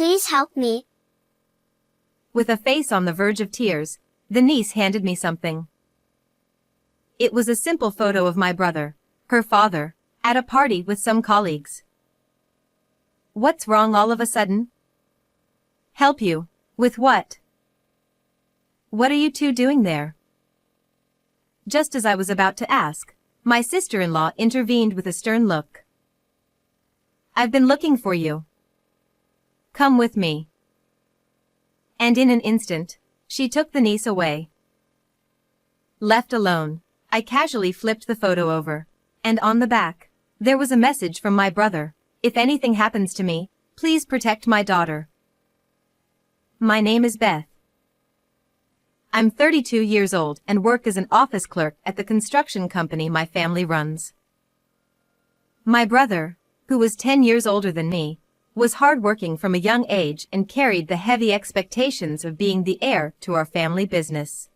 Please help me. With a face on the verge of tears, the niece handed me something. It was a simple photo of my brother, her father, at a party with some colleagues. What's wrong all of a sudden? Help you? With what? What are you two doing there? Just as I was about to ask, my sister-in-law intervened with a stern look. I've been looking for you. Come with me. And in an instant, she took the niece away. Left alone, I casually flipped the photo over, and on the back, there was a message from my brother. If anything happens to me, please protect my daughter. My name is Beth. I'm 32 years old and work as an office clerk at the construction company my family runs. My brother, who was 10 years older than me, was hardworking from a young age and carried the heavy expectations of being the heir to our family business.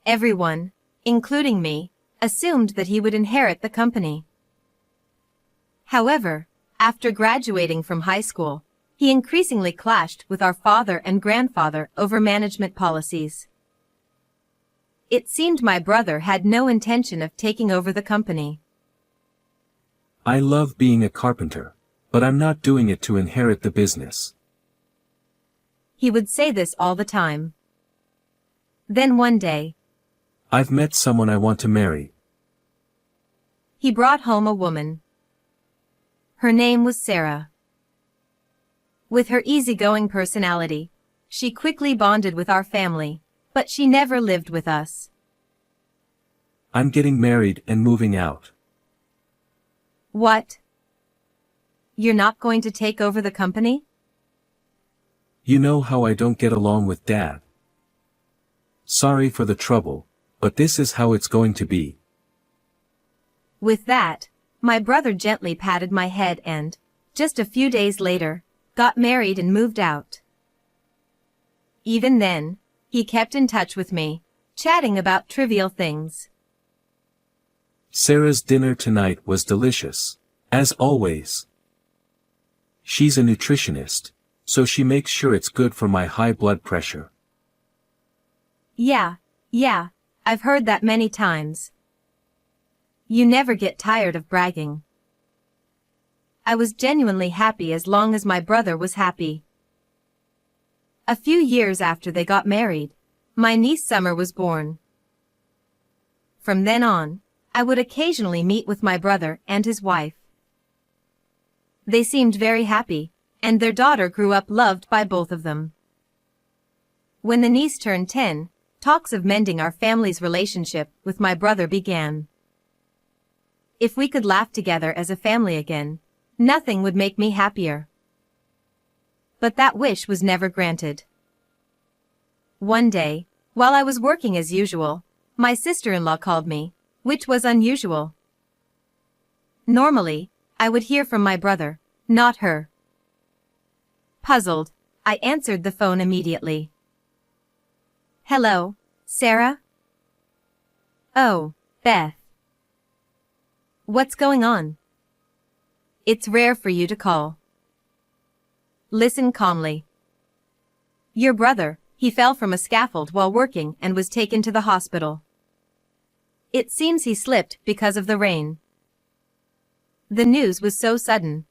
Everyone, including me, assumed that he would inherit the company. However, after graduating from high school, he increasingly clashed with our father and grandfather over management policies. It seemed my brother had no intention of taking over the company. I love being a carpenter, but I'm not doing it to inherit the business. He would say this all the time. Then one day, I've met someone I want to marry. He brought home a woman. Her name was Sarah. With her easygoing personality, she quickly bonded with our family, but she never lived with us. I'm getting married and moving out. What? You're not going to take over the company? You know how I don't get along with Dad. Sorry for the trouble, but this is how it's going to be. With that, my brother gently patted my head and, just a few days later, got married and moved out. Even then, he kept in touch with me, chatting about trivial things. Sarah's dinner tonight was delicious, as always. She's a nutritionist, so she makes sure it's good for my high blood pressure. Yeah, I've heard that many times. You never get tired of bragging. I was genuinely happy as long as my brother was happy. A few years after they got married, my niece Summer was born. From then on, I would occasionally meet with my brother and his wife. They seemed very happy, and their daughter grew up loved by both of them. When the niece turned 10, talks of mending our family's relationship with my brother began. If we could laugh together as a family again, nothing would make me happier. But that wish was never granted. One day, while I was working as usual, my sister-in-law called me, which was unusual. Normally, I would hear from my brother, not her. Puzzled, I answered the phone immediately. Hello, Sarah? Oh, Beth. What's going on? It's rare for you to call. Listen calmly. Your brother, he fell from a scaffold while working and was taken to the hospital. It seems he slipped because of the rain. The news was so sudden.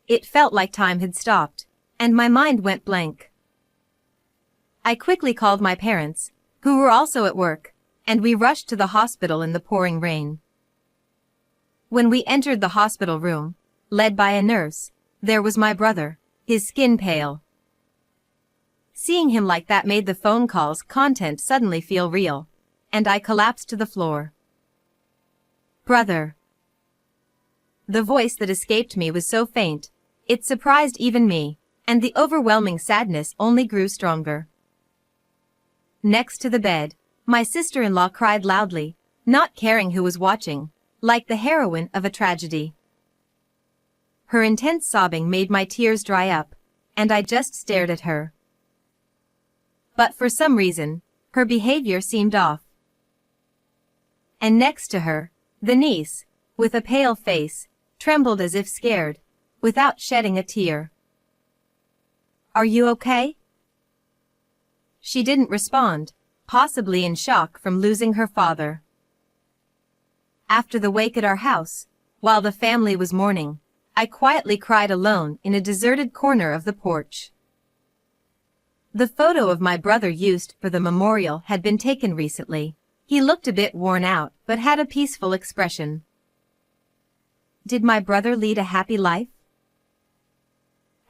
It felt like time had stopped, and my mind went blank. I quickly called my parents, who were also at work, and we rushed to the hospital in the pouring rain. When we entered the hospital room, led by a nurse, there was my brother, his skin pale. Seeing him like that made the phone call's content suddenly feel real, and I collapsed to the floor. Brother. The voice that escaped me was so faint, it surprised even me, and the overwhelming sadness only grew stronger. Next to the bed, my sister-in-law cried loudly, not caring who was watching, like the heroine of a tragedy. Her intense sobbing made my tears dry up, and I just stared at her. But for some reason, her behavior seemed off. And next to her, the niece, with a pale face, trembled as if scared, without shedding a tear. "Are you okay?" She didn't respond, possibly in shock from losing her father. After the wake at our house, while the family was mourning, I quietly cried alone in a deserted corner of the porch. The photo of my brother used for the memorial had been taken recently. He looked a bit worn out, but had a peaceful expression. Did my brother lead a happy life?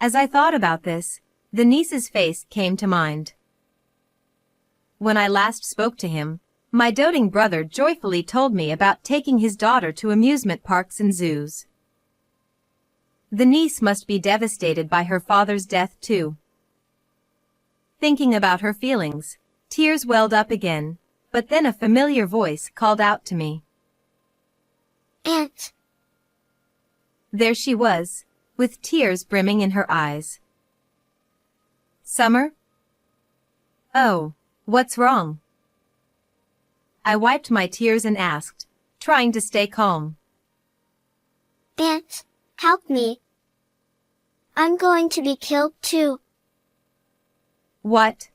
As I thought about this, the niece's face came to mind. When I last spoke to him, my doting brother joyfully told me about taking his daughter to amusement parks and zoos. The niece must be devastated by her father's death too. Thinking about her feelings, tears welled up again, but then a familiar voice called out to me. "Aunt." There she was, with tears brimming in her eyes. "Summer?" "Oh, what's wrong?" I wiped my tears and asked, trying to stay calm. "Aunt, help me. I'm going to be killed too." "What?"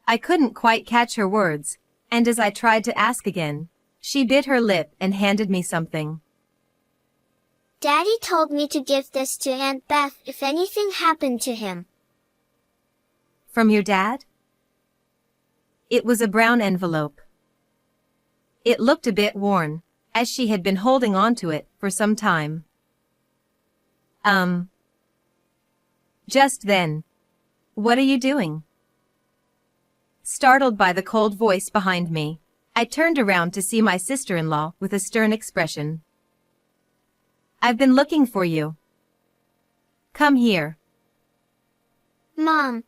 I couldn't quite catch her words, and as I tried to ask again, she bit her lip and handed me something. "Daddy told me to give this to Aunt Beth if anything happened to him." "From your dad?" It was a brown envelope. It looked a bit worn, as she had been holding on to it for some time. Just then. "What are you doing?" Startled by the cold voice behind me, I turned around to see my sister-in-law with a stern expression. "I've been looking for you. Come here." "Mom."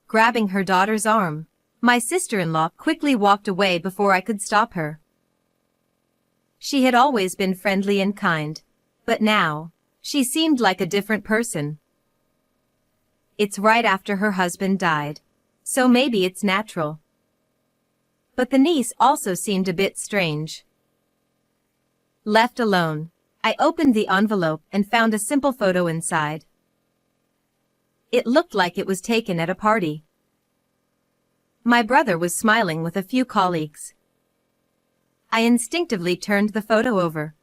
Grabbing her daughter's arm, my sister-in-law quickly walked away before I could stop her. She had always been friendly and kind, but now, she seemed like a different person. It's right after her husband died, so maybe it's natural. But the niece also seemed a bit strange. Left alone, I opened the envelope and found a simple photo inside. It looked like it was taken at a party. My brother was smiling with a few colleagues. I instinctively turned the photo over.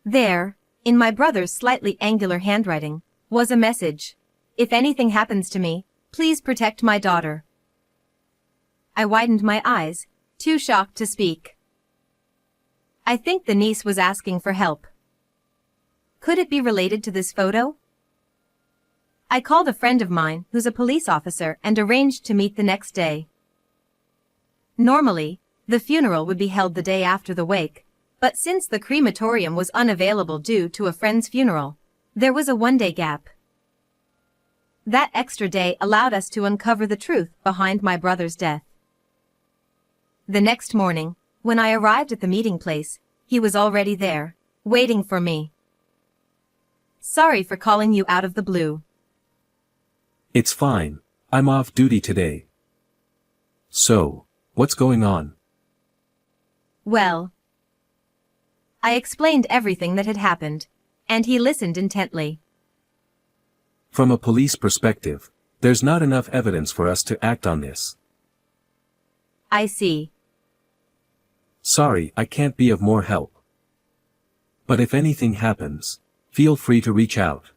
There, in my brother's slightly angular handwriting, was a message. "If anything happens to me, please protect my daughter." I widened my eyes, too shocked to speak. I think the niece was asking for help. Could it be related to this photo? I called a friend of mine who's a police officer and arranged to meet the next day. Normally, the funeral would be held the day after the wake, but since the crematorium was unavailable due to a friend's funeral, there was a one-day gap. That extra day allowed us to uncover the truth behind my brother's death. The next morning, when I arrived at the meeting place, he was already there, waiting for me. "Sorry for calling you out of the blue." It's fine, I'm off duty today. So, what's going on? Well, I explained everything that had happened, and he listened intently. From a police perspective, there's not enough evidence for us to act on this. I see. Sorry, I can't be of more help. But if anything happens, feel free to reach out.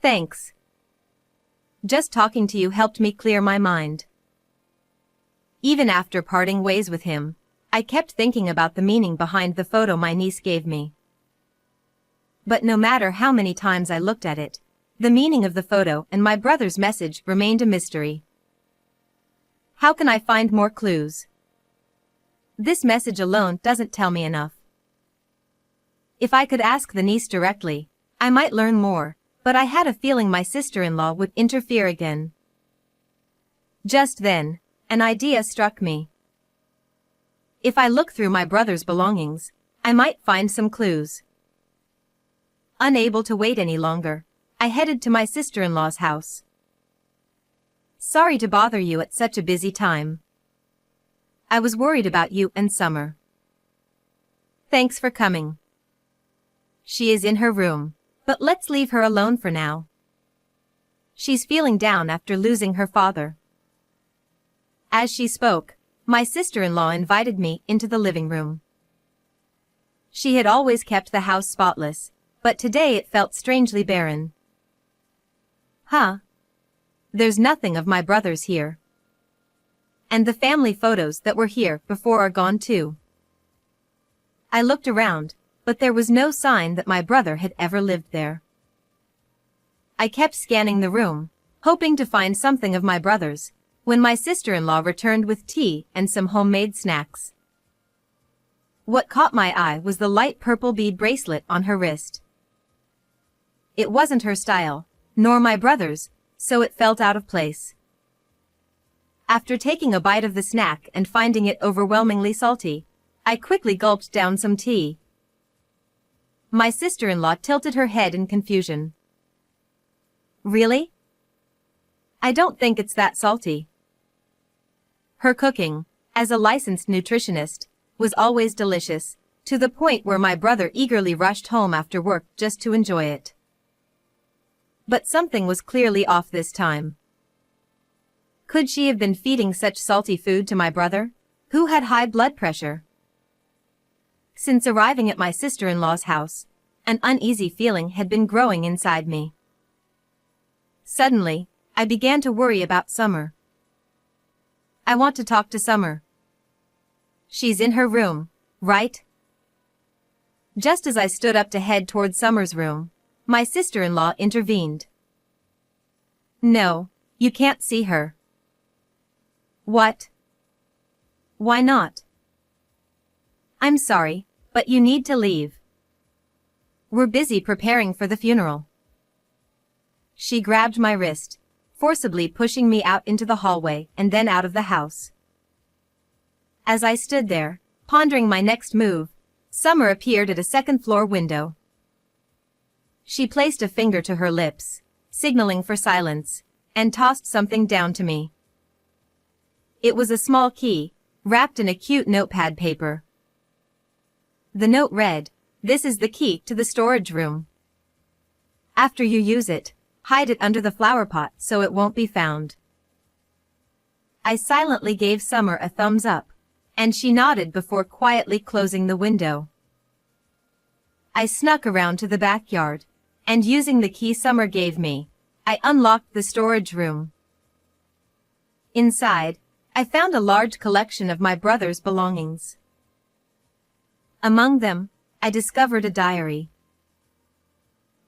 Thanks. Just talking to you helped me clear my mind. Even after parting ways with him, I kept thinking about the meaning behind the photo my niece gave me. But no matter how many times I looked at it, the meaning of the photo and my brother's message remained a mystery. How can I find more clues? This message alone doesn't tell me enough. If I could ask the niece directly, I might learn more, but I had a feeling my sister-in-law would interfere again. Just then, an idea struck me. If I look through my brother's belongings, I might find some clues. Unable to wait any longer, I headed to my sister-in-law's house. "Sorry to bother you at such a busy time. I was worried about you and Summer. Thanks for coming." She is in her room, but let's leave her alone for now. She's feeling down after losing her father. As she spoke, my sister-in-law invited me into the living room. She had always kept the house spotless, but today it felt strangely barren. Huh? There's nothing of my brothers here. And the family photos that were here before are gone too. I looked around, but there was no sign that my brother had ever lived there. I kept scanning the room, hoping to find something of my brother's, when my sister-in-law returned with tea and some homemade snacks. What caught my eye was the light purple bead bracelet on her wrist. It wasn't her style, nor my brother's, so it felt out of place. After taking a bite of the snack and finding it overwhelmingly salty, I quickly gulped down some tea. My sister-in-law tilted her head in confusion. Really? I don't think it's that salty. Her cooking, as a licensed nutritionist, was always delicious, to the point where my brother eagerly rushed home after work just to enjoy it. But something was clearly off this time. Could she have been feeding such salty food to my brother, who had high blood pressure? Since arriving at my sister-in-law's house, an uneasy feeling had been growing inside me. Suddenly, I began to worry about Summer. I want to talk to Summer. She's in her room, right? Just as I stood up to head toward Summer's room, my sister-in-law intervened. No, you can't see her. What? Why not? I'm sorry, but you need to leave. We're busy preparing for the funeral. She grabbed my wrist, forcibly pushing me out into the hallway and then out of the house. As I stood there, pondering my next move, Summer appeared at a second-floor window. She placed a finger to her lips, signaling for silence, and tossed something down to me. It was a small key, wrapped in a cute notepad paper. The note read, "This is the key to the storage room. After you use it, hide it under the flower pot so it won't be found." I silently gave Summer a thumbs up, and she nodded before quietly closing the window. I snuck around to the backyard, and using the key Summer gave me, I unlocked the storage room. Inside, I found a large collection of my brother's belongings. Among them, I discovered a diary.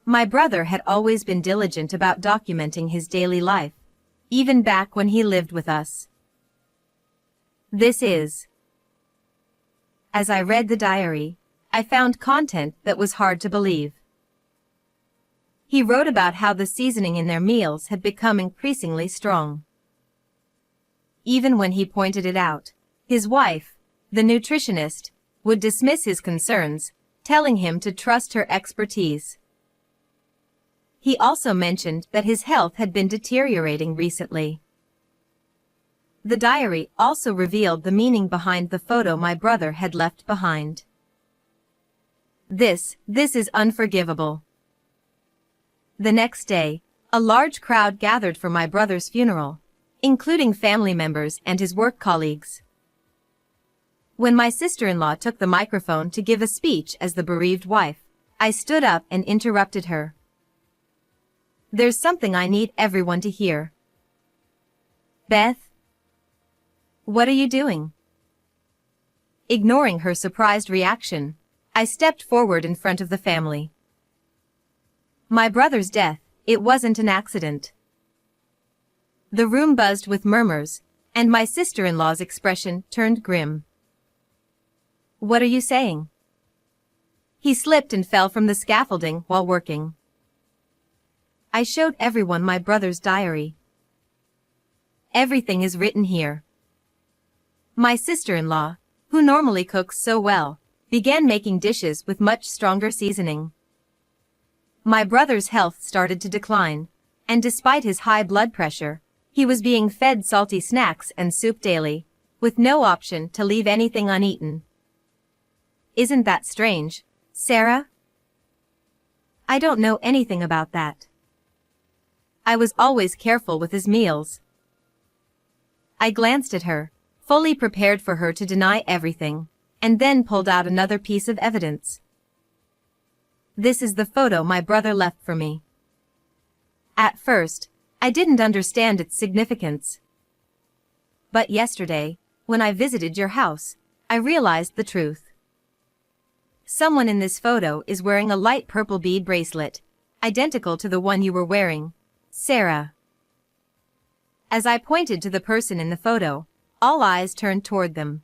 My brother had always been diligent about documenting his daily life, even back when he lived with us. This is. As I read the diary, I found content that was hard to believe. He wrote about how the seasoning in their meals had become increasingly strong. Even when he pointed it out, his wife, the nutritionist, would dismiss his concerns, telling him to trust her expertise. He also mentioned that his health had been deteriorating recently. The diary also revealed the meaning behind the photo my brother had left behind. This is unforgivable. The next day, a large crowd gathered for my brother's funeral, including family members and his work colleagues. When my sister-in-law took the microphone to give a speech as the bereaved wife, I stood up and interrupted her. There's something I need everyone to hear. Beth? What are you doing? Ignoring her surprised reaction, I stepped forward in front of the family. My brother's death, it wasn't an accident. The room buzzed with murmurs, and my sister-in-law's expression turned grim. What are you saying? He slipped and fell from the scaffolding while working. I showed everyone my brother's diary. Everything is written here. My sister-in-law, who normally cooks so well, began making dishes with much stronger seasoning. My brother's health started to decline, and despite his high blood pressure, he was being fed salty snacks and soup daily, with no option to leave anything uneaten. Isn't that strange, Sarah? I don't know anything about that. I was always careful with his meals. I glanced at her, fully prepared for her to deny everything, and then pulled out another piece of evidence. This is the photo my brother left for me. At first, I didn't understand its significance. But yesterday, when I visited your house, I realized the truth. Someone in this photo is wearing a light purple bead bracelet, identical to the one you were wearing, Sarah. As I pointed to the person in the photo, all eyes turned toward them.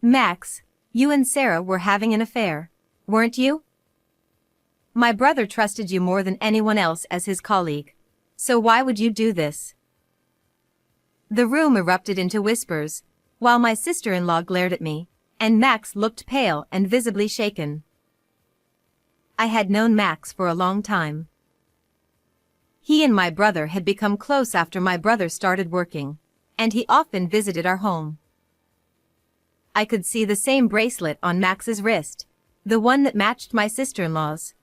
Max, you and Sarah were having an affair, weren't you? My brother trusted you more than anyone else as his colleague. So why would you do this? The room erupted into whispers, while my sister-in-law glared at me, and Max looked pale and visibly shaken. I had known Max for a long time. He and my brother had become close after my brother started working, and he often visited our home. I could see the same bracelet on Max's wrist, the one that matched my sister-in-law's.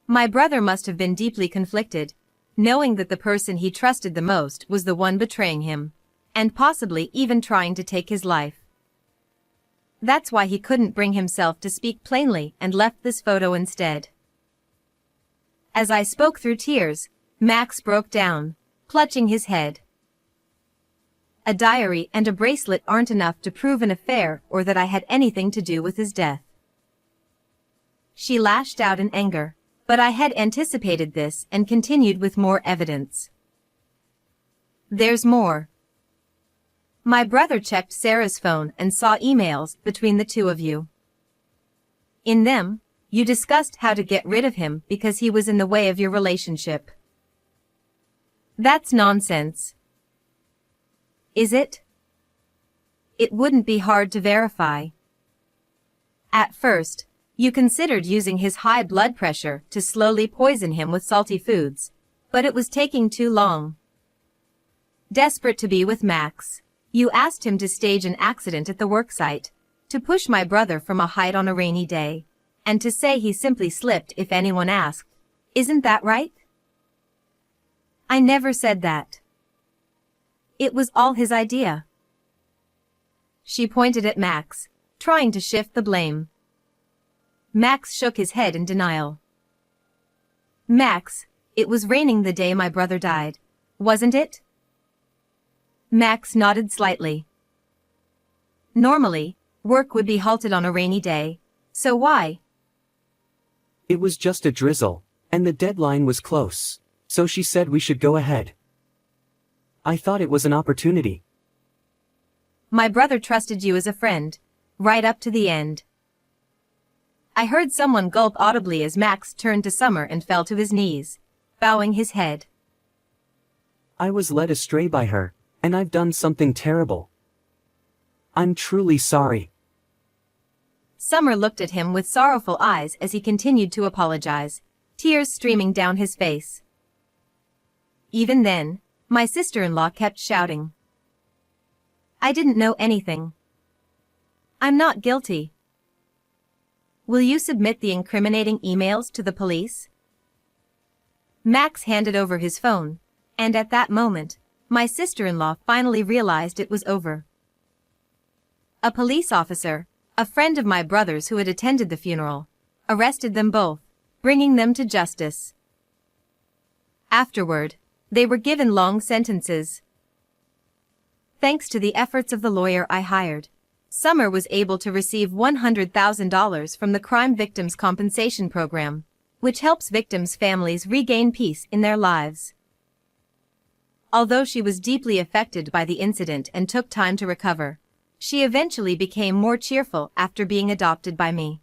My brother must have been deeply conflicted, knowing that the person he trusted the most was the one betraying him, and possibly even trying to take his life. That's why he couldn't bring himself to speak plainly and left this photo instead. As I spoke through tears, Max broke down, clutching his head. A diary and a bracelet aren't enough to prove an affair or that I had anything to do with his death. She lashed out in anger, but I had anticipated this and continued with more evidence. There's more. My brother checked Sarah's phone and saw emails between the two of you. In them, you discussed how to get rid of him because he was in the way of your relationship. That's nonsense. Is it? It wouldn't be hard to verify. At first, you considered using his high blood pressure to slowly poison him with salty foods, but it was taking too long. Desperate to be with Max, you asked him to stage an accident at the worksite, to push my brother from a height on a rainy day, and to say he simply slipped if anyone asked. Isn't that right? I never said that. It was all his idea. She pointed at Max, trying to shift the blame. Max shook his head in denial. Max, it was raining the day my brother died, wasn't it? Max nodded slightly. Normally, work would be halted on a rainy day, so why? It was just a drizzle, and the deadline was close, so she said we should go ahead. I thought it was an opportunity. My brother trusted you as a friend, right up to the end. I heard someone gulp audibly as Max turned to Summer and fell to his knees, bowing his head. I was led astray by her, and I've done something terrible. I'm truly sorry. Summer looked at him with sorrowful eyes as he continued to apologize, tears streaming down his face. Even then, my sister-in-law kept shouting. I didn't know anything. I'm not guilty. Will you submit the incriminating emails to the police? Max handed over his phone, and at that moment, my sister-in-law finally realized it was over. A police officer, a friend of my brother's who had attended the funeral, arrested them both, bringing them to justice. Afterward, they were given long sentences. Thanks to the efforts of the lawyer I hired, Summer was able to receive $100,000 from the Crime Victims Compensation Program, which helps victims' families regain peace in their lives. Although she was deeply affected by the incident and took time to recover, she eventually became more cheerful after being adopted by me.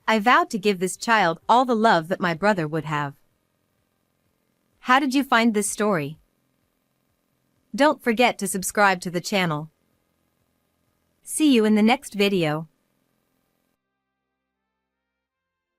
I vowed to give this child all the love that my brother would have. How did you find this story? Don't forget to subscribe to the channel. See you in the next video.